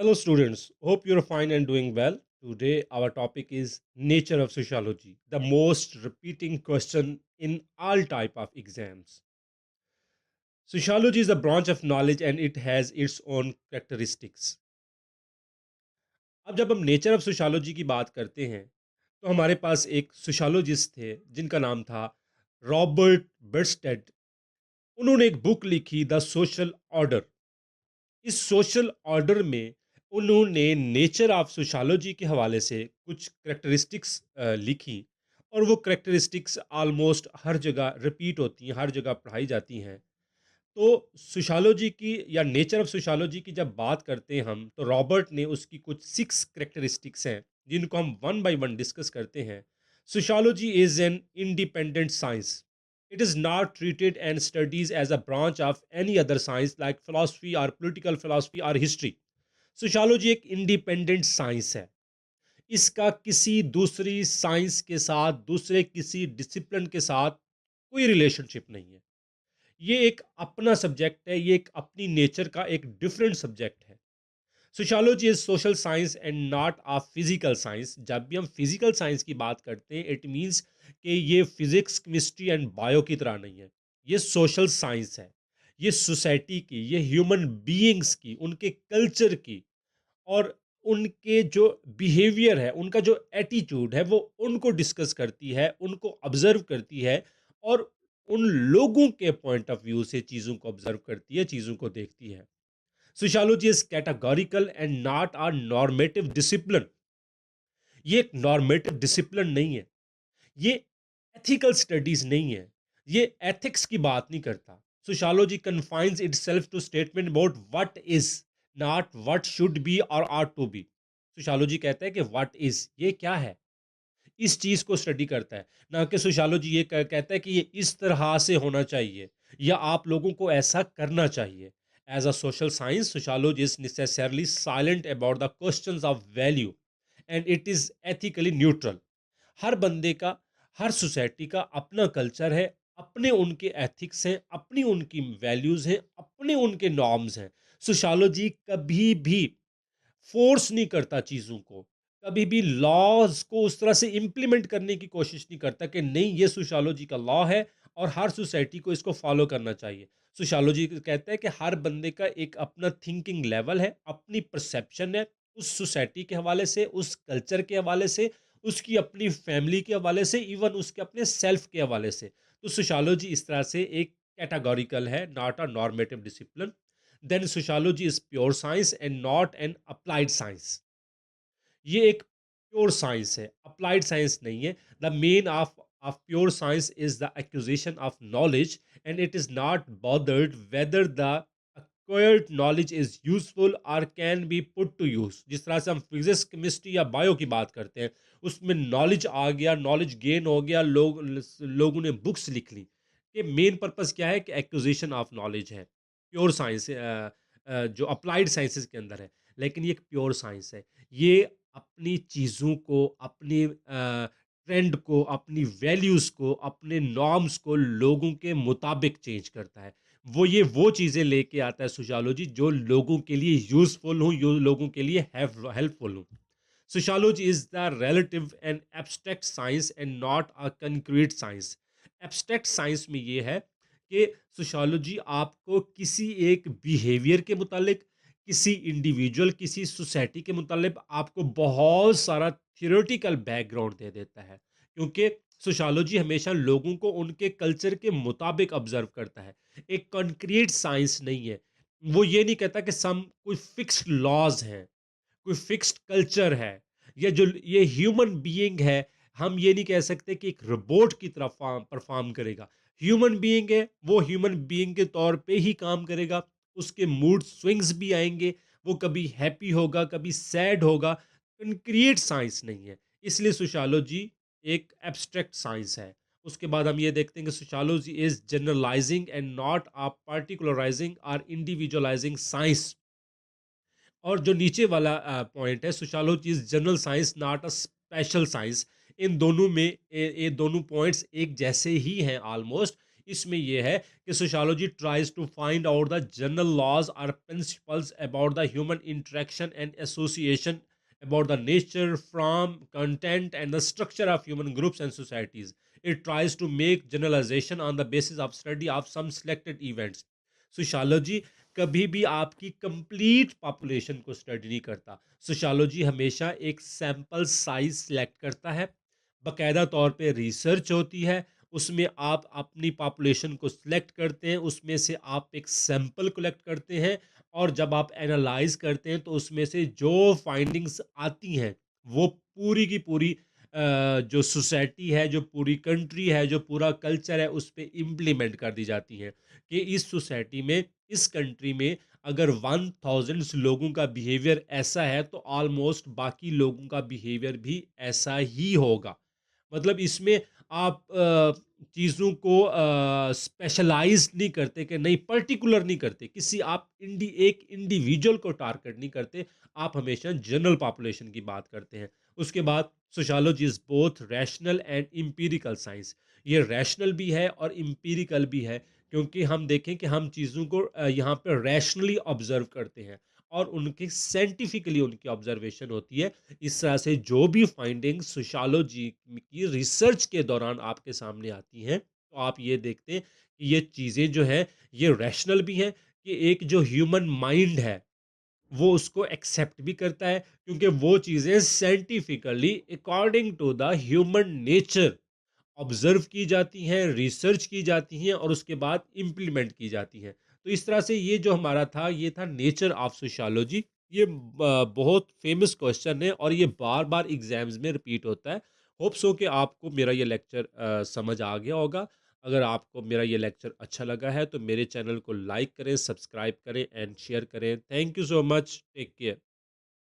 Hello, students. Hope you're fine and doing well. Today, our topic is nature of sociology, the most repeating question in all type of exams. Sociology is a branch of knowledge and it has its own characteristics. अब जब हम nature of sociology की बात करते हैं, तो हमारे पास एक सोशियोलॉजिस्ट थे जिनका नाम था रॉबर्ट बर्स्टेड। उन्होंने एक बुक लिखी द सोशल ऑर्डर। इस सोशल ऑर्डर में उन्होंने नेचर ऑफ सोशियोलॉजी के हवाले से कुछ करेक्टरिस्टिक्स लिखी, और वो करेक्टरिस्टिक्स ऑलमोस्ट हर जगह रिपीट होती हैं, हर जगह पढ़ाई जाती हैं। तो सोशियोलॉजी की या नेचर ऑफ सोशियोलॉजी की जब बात करते हैं हम, तो रॉबर्ट ने उसकी कुछ 6 करेक्टरिस्टिक्स हैं जिनको हम वन बाय वन डिस्कस करते हैं। Sociology is an independent science. It is not treated and studies as a branch of any other science like philosophy or political philosophy or history. Sociology एक independent science है। इसका किसी दूसरी science के साथ, दूसरे किसी डिसिप्लिन के साथ कोई रिलेशनशिप नहीं है। ये एक अपना सब्जेक्ट है, ये एक अपनी नेचर का एक डिफरेंट सब्जेक्ट है। Sociology is social science and not a physical science. जब भी हम फिजिकल साइंस की बात करते हैं, इट मींस कि ये फिजिक्स, केमिस्ट्री एंड बायो की तरह नहीं है। ये सोशल साइंस है। ये सोसाइटी की, ये ह्यूमन बीइंग्स की, उनके कल्चर की, और उनके जो बिहेवियर है, उनका जो एटीट्यूड है, वो उनको डिस्कस करती है, उनको ऑब्जर्व करती है, और उन लोगों के पॉइंट ऑफ व्यू से चीज़ों को ऑब्जर्व करती है, चीज़ों को देखती है। Sociology is categorical and not a normative discipline. ये एक नॉर्मेटिव डिसिप्लिन नहीं है। ये एथिकल स्टडीज नहीं है। ये एथिक्स की बात नहीं करता। Sociology confines itself to statement about what is, not what should be और आर टू बी। सोशियोलॉजी कहता है कि व्हाट इज, ये क्या है, इस चीज को स्टडी करता है। ना कि सोशियोलॉजी ये कहता है कि ये इस तरह से होना चाहिए या आप लोगों को ऐसा करना चाहिए। As a social science, sociology is necessarily silent about the questions of value and it is ethically neutral. हर बंदे का, हर सोसाइटी का अपना कल्चर है, अपने उनके एथिक्स हैं, अपनी उनकी वैल्यूज हैं, अपने उनके नॉर्म्स हैं। सोशियोलॉजी कभी भी फोर्स नहीं करता चीज़ों को, कभी भी लॉज को उस तरह से इम्प्लीमेंट करने की कोशिश नहीं करता कि नहीं ये सोशियोलॉजी का लॉ है और हर सोसाइटी को इसको फॉलो करना चाहिए। सोशियोलॉजी कहता है कि हर बंदे का एक अपना थिंकिंग लेवल है, अपनी परसेप्शन है, उस सोसाइटी के हवाले से, उस कल्चर के हवाले से, उसकी अपनी फैमिली के हवाले से, इवन उसके अपने सेल्फ के हवाले से। तो सोशियोलॉजी इस तरह से एक कैटेगोरिकल है, not a normative discipline. Then sociology is pure science and not an applied science. ये एक प्योर साइंस है, अप्लाइड साइंस नहीं है। The main of pure science is the acquisition of knowledge and it is not bothered whether the acquired knowledge is useful or can be put to use। जिस तरह से हम physics, chemistry या bio की बात करते हैं, उसमें नॉलेज आ गया, नॉलेज गेन हो गया, लोगों ने बुक्स लिख ली। कि मेन पर्पस क्या है कि एक्विजिशन ऑफ नॉलेज है। प्योर साइंस जो अप्लाइड साइंसेस के अंदर है। लेकिन ये एक प्योर साइंस है। ये अपनी चीज़ों को, अपनी ट्रेंड को, अपनी वैल्यूज़ को, अपने नॉर्म्स को लोगों के मुताबिक चेंज करता है। वो चीज़ें लेके आता है सोशियोलॉजी, जो लोगों के लिए यूज़फुल हों, जो लोगों के लिए हेल्पफुल हों। Sociology is the relative and abstract science and not a concrete science. Abstract science में ये है कि सोशियोलॉजी आपको किसी एक बिहेवियर के मुतालिक, किसी इंडिविजुअल, किसी सोसाइटी के मुतालिक आपको बहुत सारा थियोरेटिकल बैकग्राउंड दे देता है, क्योंकि सोशियोलॉजी हमेशा लोगों को उनके कल्चर के मुताबिक ऑब्जर्व करता है। एक कॉन्क्रीट साइंस नहीं है। वो ये नहीं कहता कि सम कोई फिक्स्ड लॉज हैं, कोई फिक्स्ड कल्चर है, या जो ये ह्यूमन बीइंग है, हम ये नहीं कह सकते कि एक रोबोट की तरह परफॉर्म करेगा। ह्यूमन बीइंग है, वो ह्यूमन बीइंग के तौर पे ही काम करेगा। उसके मूड स्विंग्स भी आएंगे, वो कभी हैप्पी होगा, कभी सैड होगा। कंक्रीट साइंस नहीं है। इसलिए सोशियोलॉजी एक एब्स्ट्रैक्ट साइंस है। उसके बाद हम ये देखते हैं कि sociology is generalising and not a particularising और इंडिविजुअलाइजिंग साइंस। और जो नीचे वाला पॉइंट है, sociology is general science not a special science. इन दोनों में ये दोनों पॉइंट्स एक जैसे ही हैं ऑलमोस्ट। इसमें यह है कि sociology tries to find out the general laws और principles about the human interaction and association about the nature, form, content, and the structure of human groups and societies. It tries to make generalization on the basis of study of some selected events. Sociology कभी भी आपकी complete population को study नहीं करता. Sociology हमेशा एक sample size select करता है, बाकायदा तौर पे रिसर्च होती है, उसमें आप अपनी पॉपुलेशन को सिलेक्ट करते हैं, उसमें से आप एक सैंपल कलेक्ट करते हैं, और जब आप एनालाइज करते हैं तो उसमें से जो फाइंडिंग्स आती हैं वो पूरी की पूरी जो सोसाइटी है, जो पूरी कंट्री है, जो पूरा कल्चर है, उस पर इम्प्लीमेंट कर दी जाती हैं कि इस सोसाइटी में, इस कंट्री में अगर 1000 लोगों का बिहेवियर ऐसा है तो ऑलमोस्ट बाकी लोगों का बिहेवियर भी ऐसा ही होगा. मतलब इसमें आप चीज़ों को स्पेशलाइज नहीं करते, कि नहीं पर्टिकुलर नहीं करते, किसी आप एक इंडिविजुअल को टारगेट नहीं करते, आप हमेशा जनरल पॉपुलेशन की बात करते हैं. उसके बाद sociology is both rational and empirical science. ये रैशनल भी है और एम्पिरिकल भी है, क्योंकि हम देखें कि हम चीज़ों को यहाँ पर रैशनली ऑब्जर्व करते हैं और उनकी साइंटिफिकली उनकी ऑब्जर्वेशन होती है. इस तरह से जो भी फाइंडिंग्स सोशियोलॉजी की रिसर्च के दौरान आपके सामने आती हैं, तो आप ये देखते हैं कि ये चीज़ें जो है ये रैशनल भी हैं, कि एक जो ह्यूमन माइंड है वो उसको एक्सेप्ट भी करता है, क्योंकि वो चीज़ें scientifically according to the human nature observe की जाती हैं, रिसर्च की जाती हैं और उसके बाद इम्प्लीमेंट की जाती हैं. तो इस तरह से ये जो हमारा था, ये था नेचर ऑफ सोशियोलॉजी. ये बहुत फेमस क्वेश्चन है और ये बार बार एग्जाम्स में रिपीट होता है. होप सो कि आपको मेरा ये लेक्चर समझ आ गया होगा. अगर आपको मेरा ये लेक्चर अच्छा लगा है तो मेरे चैनल को लाइक करें, सब्सक्राइब करें एंड शेयर करें. Thank you so much. Take care.